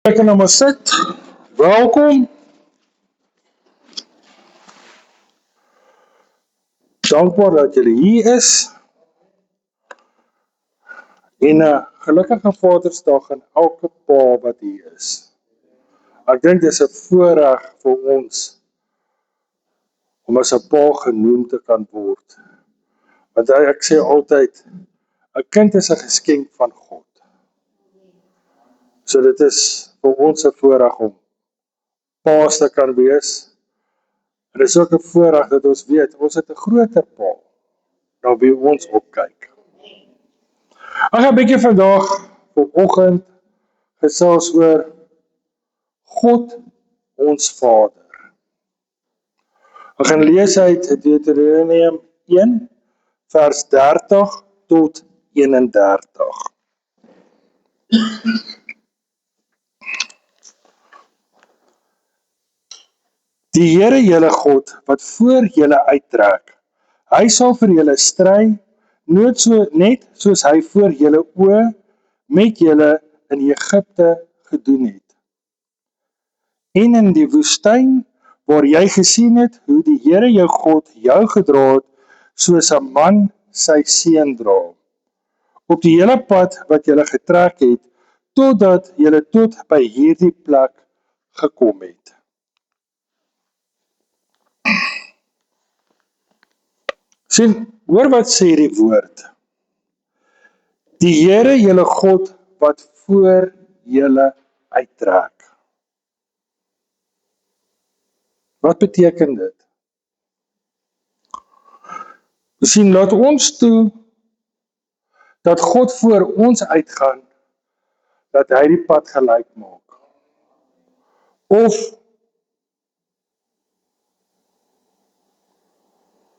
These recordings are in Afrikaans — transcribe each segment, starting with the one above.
Lekker nou maar sit. Welkom. Dankbaar dat julle hier is. En 'n gelukkige Vadersdag aan elke pa wat hier is. Ek dink dis 'n voorreg vir ons om as 'n pa genoem te kan word. Want ek sê altyd 'n kind is 'n geskenk van God. So dit is vir ons 'n voorreg om paas te kan wees. En dit is ook 'n voorreg dat ons weet ons het 'n groter pa na wie ons opkyk. Ek gaan 'n bietjie vandag vanoggend gesels oor God ons Vader. Ek gaan lees uit Deuteronomium 1 vers 30 tot 31. Die Here julle God wat voor julle uittrek, hy sal vir julle stry, net soos hy voor julle oë met julle in Egipte gedoen het. En in die woestyn waar jy gesien het hoe die Here jou God jou gedra het soos 'n man sy seun dra. Op die hele pad wat julle getrek het totdat julle tot by hierdie plek gekom het. Sien, hoor wat sê die woord. Die Here julle God wat voor julle uittrek. Wat beteken dit? Sien, laat ons toe dat God voor ons uitgaan, dat hy die pad gelyk maak. Of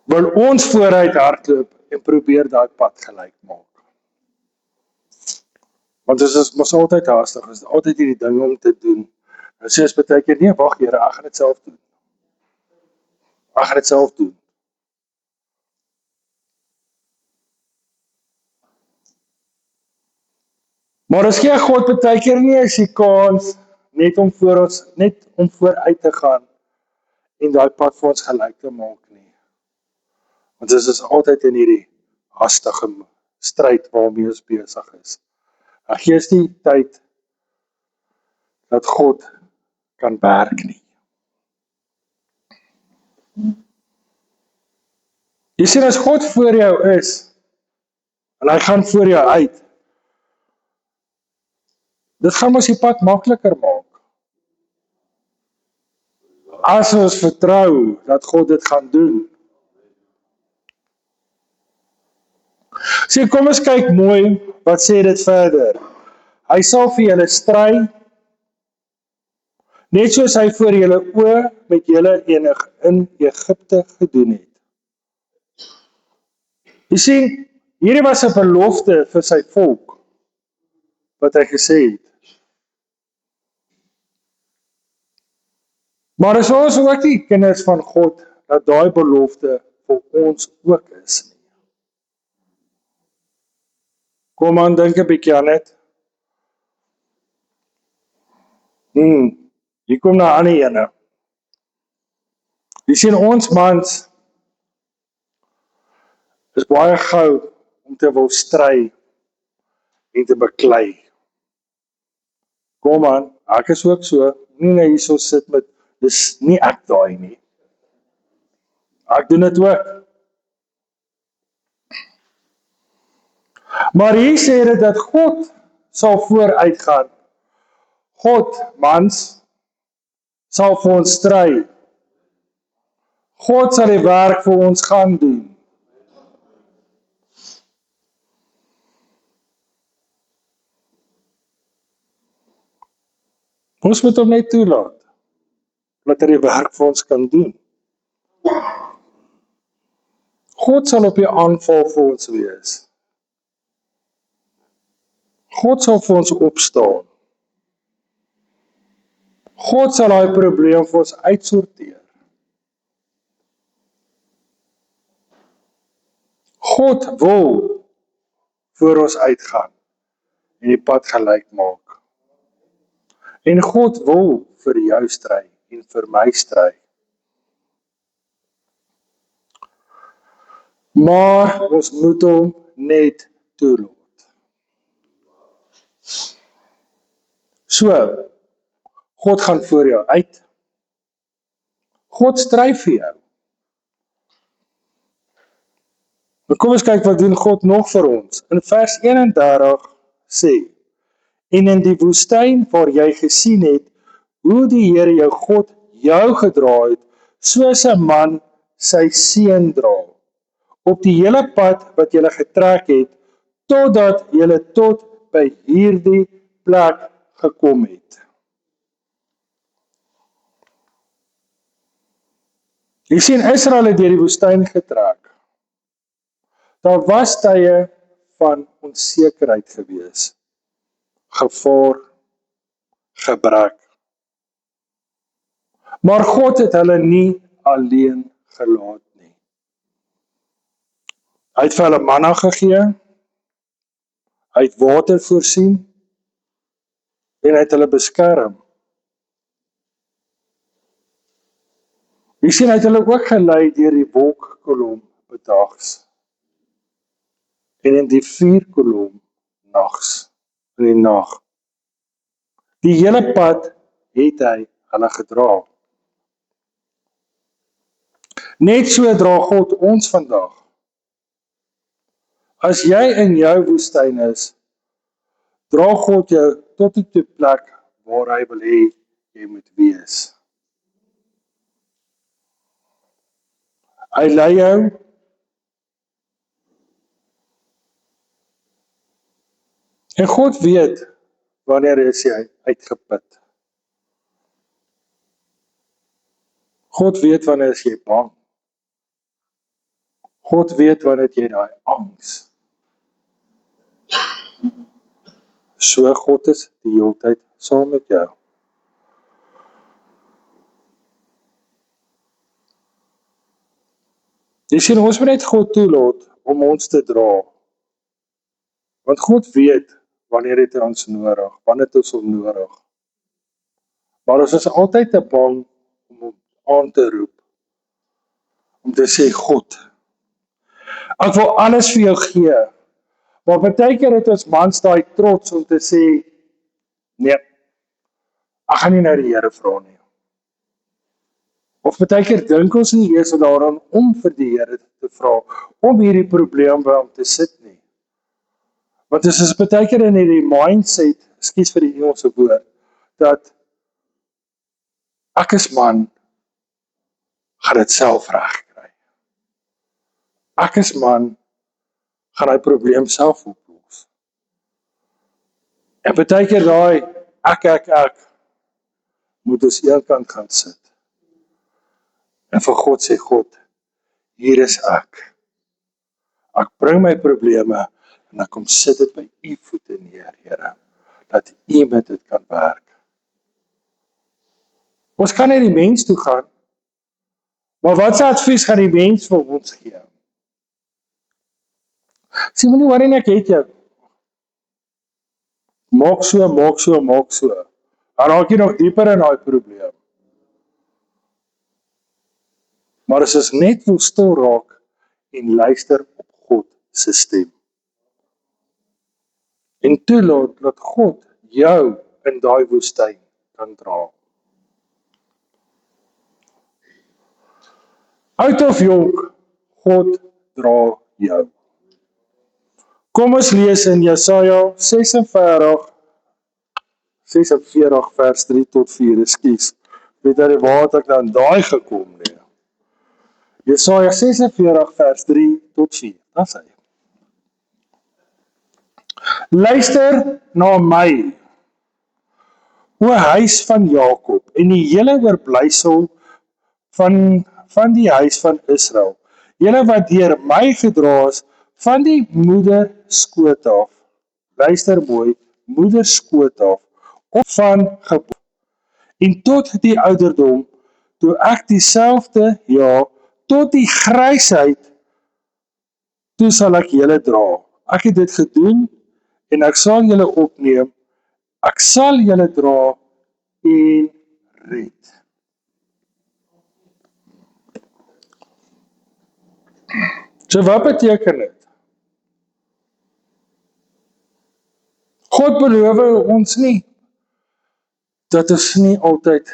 wil ons vooruit hardloop en probeer daai pad gelyk maak. Want dit is mos altyd haastig, is altyd hierdie ding om te doen. En sê as baie keer, nee, wag Here, ek gaan dit self doen. Ek gaan dit self doen. Maar as gee God baie keer nie eens die kans net om vooruit te gaan en daai pad vir ons gelyk te maak nie. Want dit is altyd in hierdie haastige stryd waarmee ons besig is. Hy gee ons nie tyd dat God kan werk nie. Jy sien, as God voor jou is en hy gaan voor jou uit, dit gaan ons die pad makliker maak. As ons vertrou dat God dit gaan doen. Sien, kom ons kyk mooi, wat sê dit verder? Hy sal vir julle stry, net soos hy voor julle oë met julle in Egipte gedoen het. Jy sien, hierdie was 'n belofte vir sy volk, wat hy gesê het. Maar as ons ook die kinders van God, dat daai belofte vir ons ook is. Kom aan, dink 'n bietjie aan dit. Hier kom nou 'n ander ene. Jy sien, ons mans is baie gou om te wil stry en te beklei. Kom aan, ek is ook so, nie hierso sit met, dis nie ek daai nie. Ek doen dit ook. Maar hier sê dit dat God sal vooruitgaan. God, mans, sal vir ons stry. God sal die werk vir ons gaan doen. Ons moet hom net toelaat, dat hy die werk vir ons kan doen. God sal op die aanval vir ons wees. God sal vir ons opstaan. God sal daai probleem vir ons uitsorteer. God wil voor ons uitgaan en die pad gelyk maak. En God wil vir jou stry en vir my stry. Maar ons moet hom net toelaat. So, God gaan voor jou uit. God stry vir jou. Maar kom ons kyk wat doen God nog vir ons. In vers 31 sê: En in die woestyn waar jy gesien het hoe die Here jou God jou gedra het, soos 'n man sy seun dra, op die hele pad wat jy getrek het, totdat jy tot by hierdie plek gekom het. Jy sien, Israel het deur die woestyn getrek. Daar was tye van onsekerheid gewees, gevaar, gebrek. Maar God het hulle nie alleen gelaat nie. Hy het vir hulle manna gegee, hy het water voorsien en hy het hulle beskerm. Jy sien, hy het hulle ook gelei deur die wolkkolom bedags en in die vuurkolom nags, in die nag. Die hele pad het hy hulle gedra. Net so dra God ons vandag. As jy in jou woestyn is, dra God jou tot die plek waar hy wil hê jy moet wees. Hy lei jou en God weet wanneer jy uitgeput. God weet wanneer jy bang. God weet wanneer jy daai angs. So God is die hele tyd saam met jou. Jy sien, ons moet net God toelaat om ons te dra. Want God weet wanneer het ons nodig, wanneer het ons hom nodig. Maar ons is altyd te bang om hom aan te roep. Om te sê, God, ek wil alles vir jou gee. Maar partykeer het ons mans daai trots om te sê, nee, ek gaan nie na die Here vra nie. Of partykeer dink ons nie eers daaraan om vir die Here te vra, om hierdie probleem by hom te sit nie. Want dit is partykeer in hierdie mindset, ekskuus vir die Engelse woord, dat ek is man, gaan dit self reg kry. Ek is man, gaan hy probleem self oplos. En partykeer daai ek moet ons eenkant gaan sit. En vir God sê God, hier is ek. Ek bring my probleme en ek kom sit dit by u voete neer, Here, dat u met dit kan werk. Ons kan nie die mens toe gaan, maar wat se advies gaan die mens vir ons gee? Sê moenie worry nie, ek het jou. Maak so. Dan raak jy nog dieper in daai probleem. Maar as ons net wil stil raak en luister op God se stem. En toelaat dat God jou in daai woestyn kan dra. Out of jonk, God dra jou. Kom ons lees in Jesaja 46 vers 3 tot 4, ekskuus. Weet jy waar het ek dan daai gekom nie? Jesaja 46 vers 3 tot 4, dan sê hy. Luister na my, o huis van Jakob, en die hele oorblysel van die huis van Israel. Julle wat deur my gedra is, van die moeder skoot af. Luister mooi, moeder skoot af, of van geboorte. En tot die ouderdom, toe ek dieselfde, ja, tot die grysheid, toe sal ek julle dra. Ek het dit gedoen, en ek sal julle opneem, ek sal julle dra So wat beteken dit? God beloof ons nie dat ons nie altyd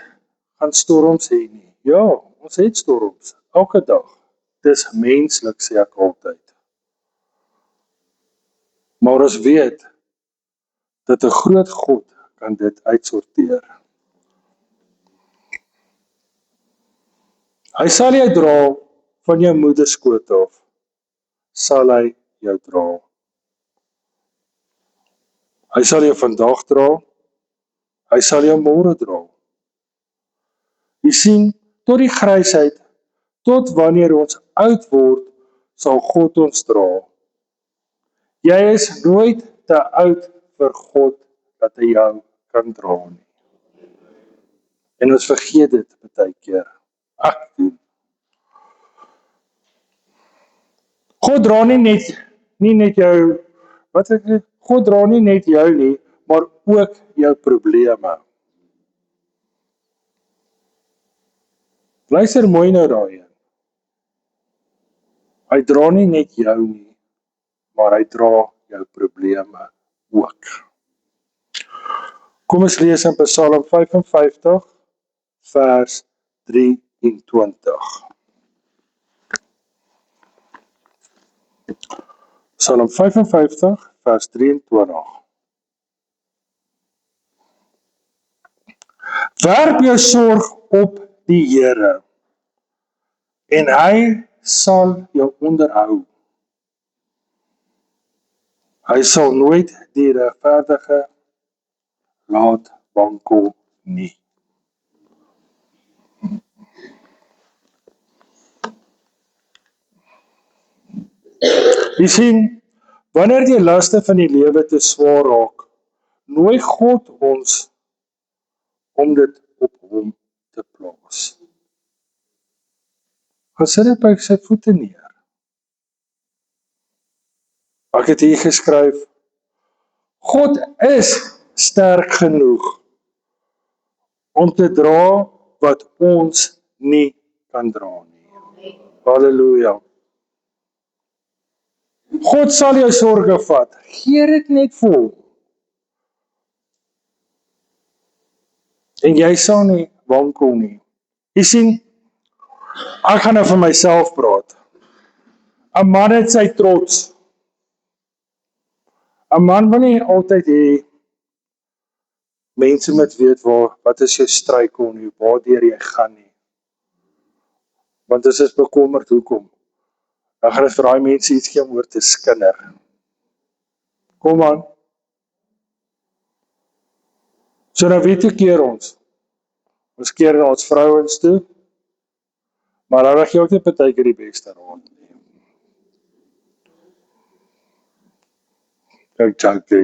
gaan storms hê nie. Ja, ons het storms elke dag. Dis menslik, sê ek altyd. Maar ons weet dat 'n groot God kan dit uitsorteer. Hy sal jou dra van jou moeder skoot af, sal hy jou dra. Hy sal jou vandag dra, hy sal jou môre dra. Jy sien, tot die grysheid, tot wanneer ons oud word, sal God ons dra. Jy is nooit te oud vir God dat hy jou kan dra nie. En ons vergeet dit baie keer. Ek doen. God dra nie net jou, God dra nie net jou nie, maar ook jou probleme. Luister mooi nou daarin. Hy dra nie net jou nie, maar hy dra jou probleme ook. Kom ons lees in Psalm 55 vers 23. Psalm 55 vers 23. Werp jou sorg op die Here en hy sal jou onderhou. Hy sal nooit die regverdige laat wankel nie. Jy sien, wanneer die laste van die lewe te swaar raak, nooi God ons om dit op hom te plaas. Gaan sit dit by sy voete neer. Ek het hier geskryf, God is sterk genoeg om te dra wat ons nie kan dra nie. Halleluja. God sal jou sorge vat. Gee dit net vir hom. En jy sal nie wankel nie. Jy sien, ek gaan nou vir myself praat. 'n Man het sy trots. 'n Man wil nie altyd hê mense moet weet wat is jou struikel nie, waardeur jy gaan nie. Want as is bekommerd hoekom, dan gaan dit vir daai mense iets gee om oor te skinder. Kom aan. So nou weet keer ons. Ons keer na ons vrouens toe, maar dan gee ook nie partykeer die beste raad nie. Ek joke.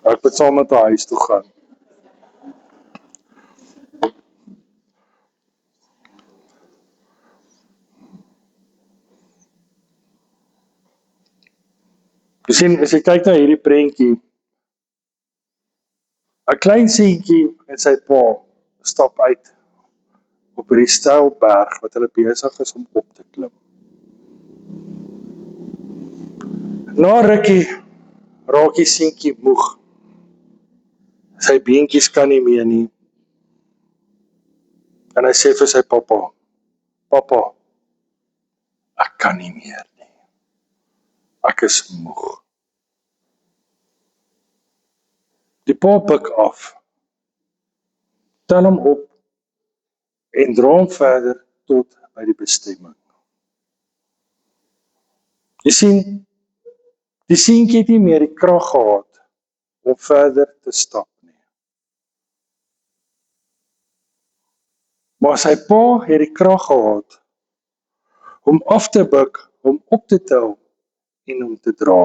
Ek moet saam met haar huis toe gaan. Jy sien, as jy kyk na hierdie prentjie, 'n klein seentjie en sy pa stap uit op hierdie steil berg wat hulle besig is om op te klim. Na rukkie raak die seentjie moeg. Sy beentjies kan nie meer nie. En hy sê vir sy pappa, "Pappa, ek kan nie meer nie. Ek is moeg." Die pa pik af, tel hom op en dra hom verder tot by die bestemming. Jy sien, die seentjie het nie meer die krag gehad om verder te stap nie. Maar sy pa het die krag gehad om af te buk, om op te tel en om te dra.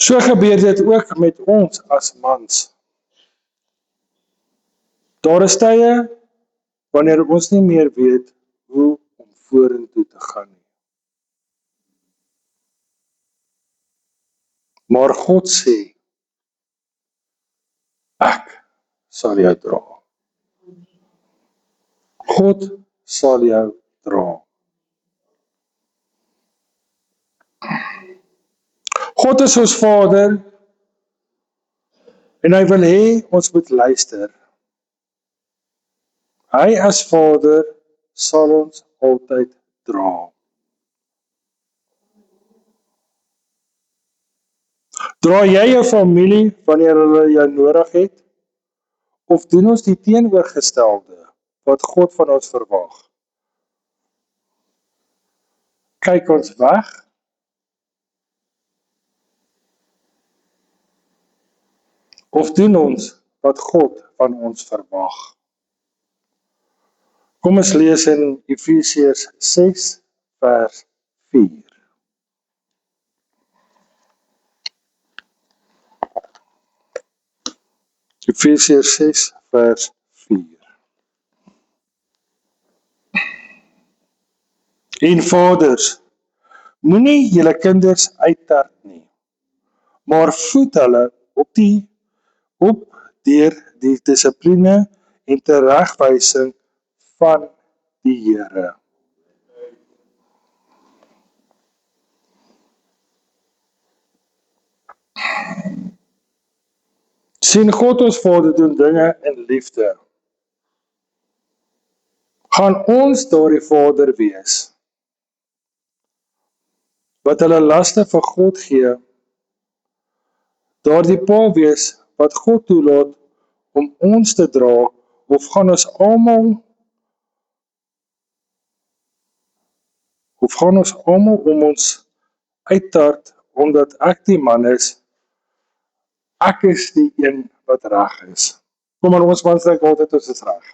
So gebeur dit ook met ons as mans. Daar is tye wanneer ons nie meer weet hoe om vorentoe te gaan nie. Maar God sê, Ek sal jou dra. God sal jou dra. God is ons Vader en hy wil hê ons moet luister. Hy as Vader sal ons altyd dra. Dra jy jou familie wanneer hulle jou nodig het? Of doen ons die teenoorgestelde wat God van ons verwag? Kyk ons weg? Of doen ons wat God van ons verwag? Kom ons lees in Efesiërs 6 vers 4. Efesiërs 6 vers 4. En vaders, moenie julle kinders uittart nie, maar voed hulle op deur die dissipline en teregwysing van die Here. Sien God ons Vader doen dinge in liefde. Gaan ons daardie Vader wees wat hulle laste vir God gee, daardie pa wees wat God toelaat om ons te dra, of gaan ons almal om ons uittart omdat ek die man is, ek is die een wat reg is. Kom maar, ons mans dink altyd ons is reg.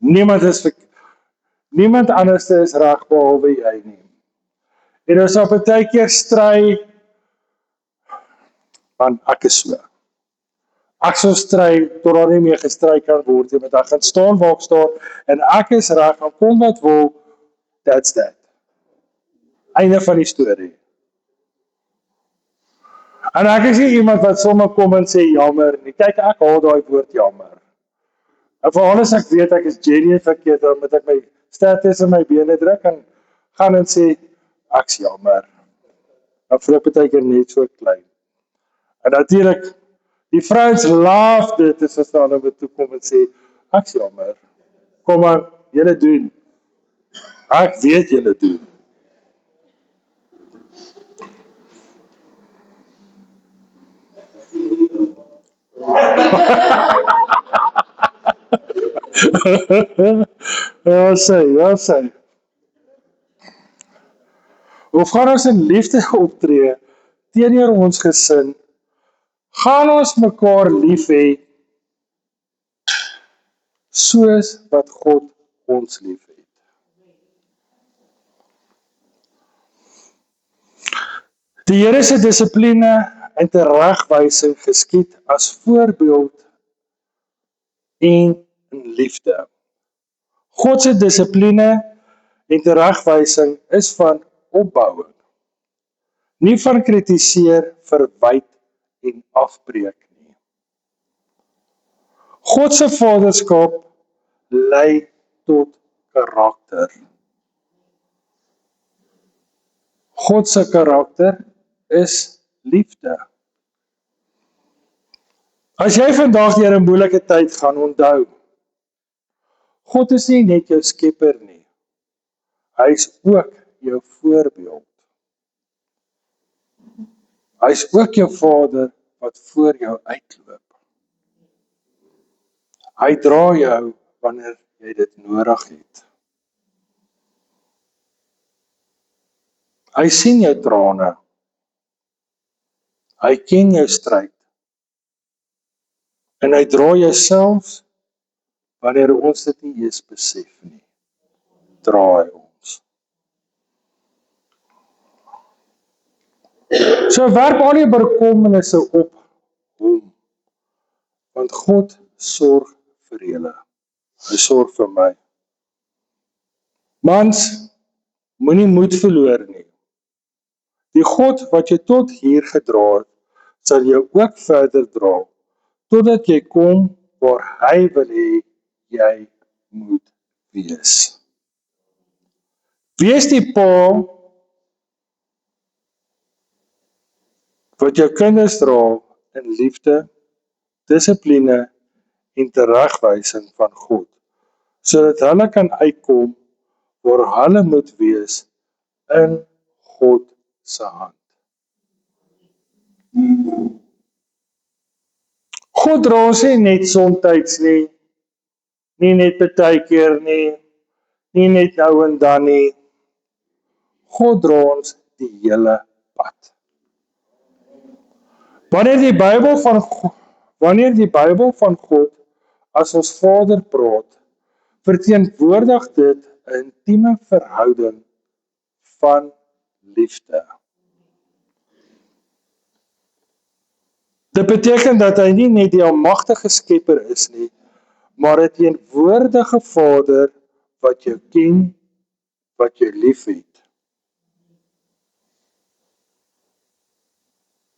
Niemand anders is reg behalwe jy nie. En ons op 'n tydjie stry, want ek is so. Ek sal stry tot daar nie meer gestry kan word nie, want ek gaan staan waar ek staan en ek is reg, en kom wat wil, that's that. Einde van die storie. En ek is nie iemand wat sommer kom en sê jammer nie. Kyk, ek haal daai woord jammer. En veral as ek weet ek is genuine verkeerd, dan moet ek my status in my bene druk en gaan en sê ek's jammer. Dan voel ek baie keer net so klein. En natuurlik, die vrouens laaf dit as ons dan op toe kom en sê ek's jammer. Kom maar, julle doen. Ek weet julle doen. Ja, sê. Of gaan ons in liefde optree teenoor ons gesin? Gaan ons mekaar lief hê soos wat God ons lief het? Die Here se dissipline en teregwysing geskied as voorbeeld en in liefde. God se dissipline en teregwysing is van opbouing, nie van kritiseer, verwyd en afbreek nie. God se vaderskap lei tot karakter. God se karakter is liefde. As jy vandag deur 'n moeilike tyd gaan, onthou, God is nie net jou skepper nie. Hy is ook jou voorbeeld. Hy is ook jou Vader wat voor jou uitloop. Hy dra jou wanneer jy dit nodig het. Hy sien jou trane. Hy ken jou stryd. En hy dra jou selfs wanneer ons dit nie eens besef nie. Dra hy ons. So werp al die bekommernisse op hom. Want God sorg vir julle. Hy sorg vir my. Mans, moenie moed verloor nie. Die God wat jy tot hier gedra het, sal jou ook verder dra, totdat jy kom waar hy wil hê jy moet wees. Wees die pa wat jou kinders dra in liefde, dissipline en teregwysing van God, sodat hulle kan uitkom waar hulle moet wees in God se hand. God dra ons nie net somtyds nie net partykeer nie net nou en dan nie. God dra ons die hele pad. Wanneer die Bybel van God as ons Vader praat, verteenwoordig dit 'n intieme verhouding van liefde. Dit beteken dat hy nie net die almagtige skepper is nie, maar 'n teenwoordige Vader wat jou ken, wat jou liefhet.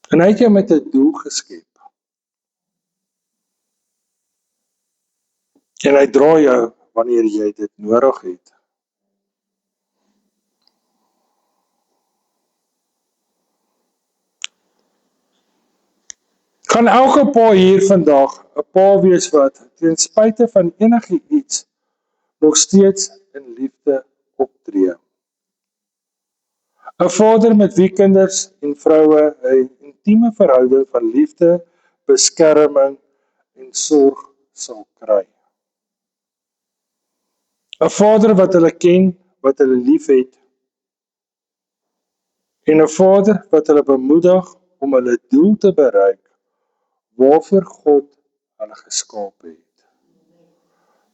En hy het jou met 'n doel geskep. En hy dra jou wanneer jy dit nodig het. Kan elke pa hier vandag 'n pa wees wat ten spyte van enige iets nog steeds in liefde optree? 'n Vader met wie kinders en vroue 'n intieme verhouding van liefde, beskerming en sorg sal kry. 'n Vader wat hulle ken, wat hulle liefhet, en 'n Vader wat hulle bemoedig om hulle doel te bereik waarvoor God hulle geskaap het.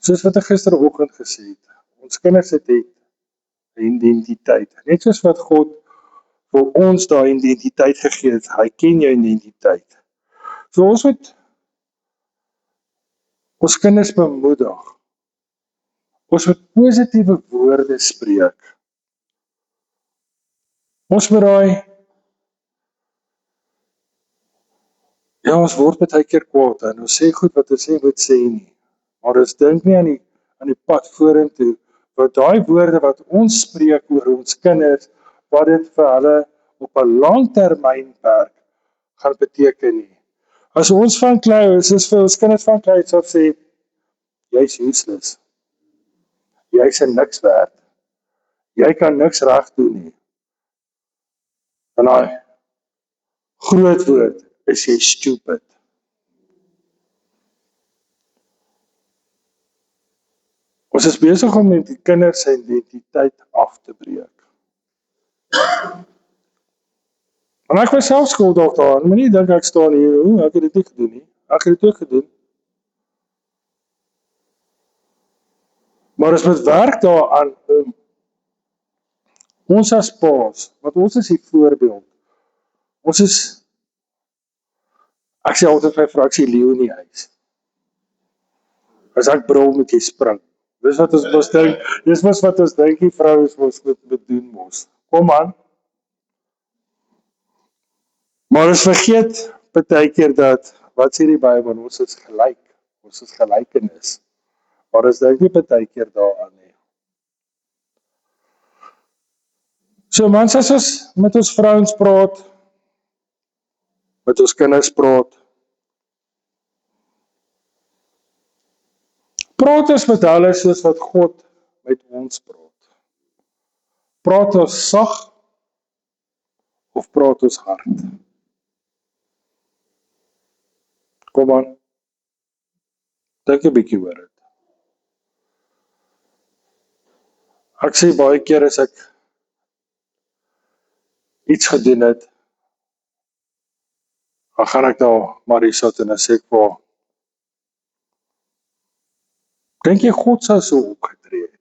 Soos wat ek gisteroggend gesê het, ons kinders het 'n identiteit. Net soos wat God vir ons daai identiteit gegee het, hy ken jou identiteit. So ons moet ons kinders bemoedig. Ons moet positiewe woorde spreek. Ons moet ons word baie keer kwaad en ons sê goed wat ons nie moet sê nie. Maar ons dink nie aan die pad vorentoe, wat daai woorde wat ons spreek oor ons kinders, wat dit vir hulle op 'n langtermynperk gaan beteken nie. As ons van klei is, vir ons kinders van klei sal sê, jy's useless. Jy's 'n niks werd. Jy kan niks reg doen nie. En daai groot woord is jy stupid. Ons is besig om met die kinders se identiteit af te breek. En ek was self skuldig daaraan. Moenie dink ek staan hier, ek het dit nie gedoen nie. Ek het dit ook gedoen. Maar ons moet werk daaraan om ons as paas, want ons is die voorbeeld. Ons is, ek sê altyd vir my vrou, ek sê leeu in die huis. As ek brul moet jy spring. Dis wat ons mos dink, dis mos wat ons dink die vrou is mos moet doen mos. Kom aan. Maar ons vergeet baie keer dat, wat sê die Bybel, ons is gelyk. Ons is gelykenis. Maar ons dink nie baie keer daaraan nie. So mans, as ons met ons vrouens praat, met ons kinders praat ons met hulle soos wat God met ons praat. Praat ons sag of praat ons hard? Kom aan, dink 'n bietjie oor dit. Ek sê baie keer as ek iets gedoen het, dan gaan ek daar Marie en dan sê ek vir haar, dink jy God sou so opgetree het?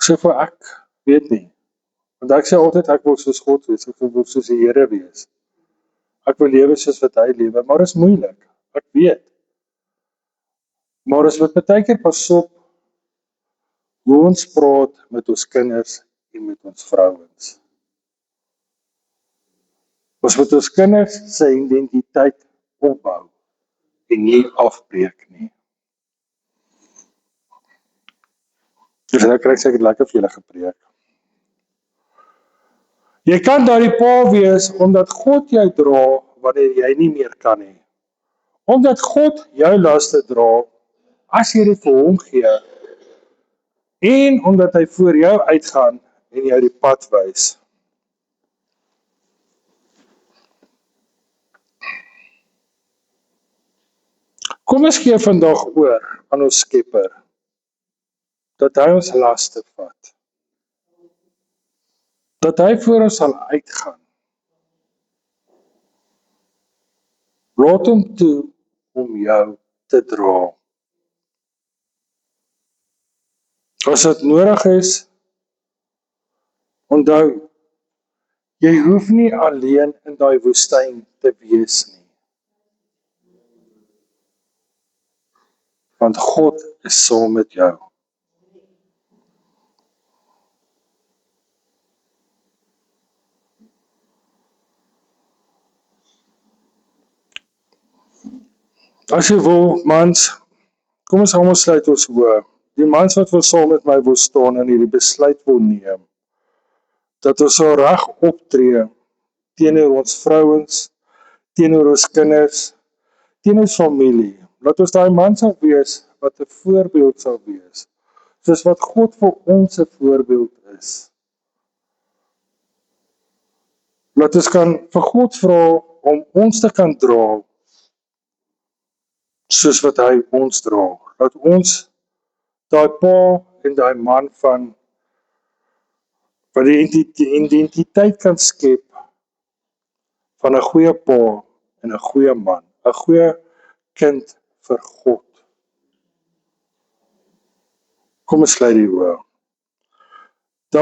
Sê vir ek weet nie. Want ek sê altyd ek wil soos God wees, ek wil soos die Here wees. Ek wil lewe soos wat hy lewe, maar dit is moeilik. Ek weet. Maar ons moet baie keer pas op hoe ons praat met ons kinders en met ons vrouens. Ons moet ons kinders se identiteit opbou en nie afbreek nie. Dus nou kry ek het lekker vir julle gepreek. Jy kan daardie pa wees omdat God jou dra wanneer jy nie meer kan nie. Omdat God jou laste dra as jy dit vir hom gee en omdat hy voor jou uitgaan en jou die pad wys. Kom ons gee vandag oor aan ons Skepper dat hy ons laste vat. Dat hy voor ons sal uitgaan. Laat hom toe om jou te dra. As dit nodig is, onthou, jy hoef nie alleen in daai woestyn te wees nie. Want God is saam met jou. As jy wil, mans, kom ons almal sluit ons oë. Die mans wat wil saam met my wil staan en hierdie besluit wil neem, dat ons sal reg optree teenoor ons vrouens, teenoor ons kinders, teenoor ons familie. Laat ons daai man sal wees wat 'n voorbeeld sal wees, soos wat God vir ons 'n voorbeeld is. Laat ons kan vir God vra om ons te kan dra soos wat hy ons dra. Laat ons daai pa en daai man van wat die identiteit kan skep van 'n goeie pa en 'n goeie man, 'n goeie kind vir God. Kom ons sluit die oë.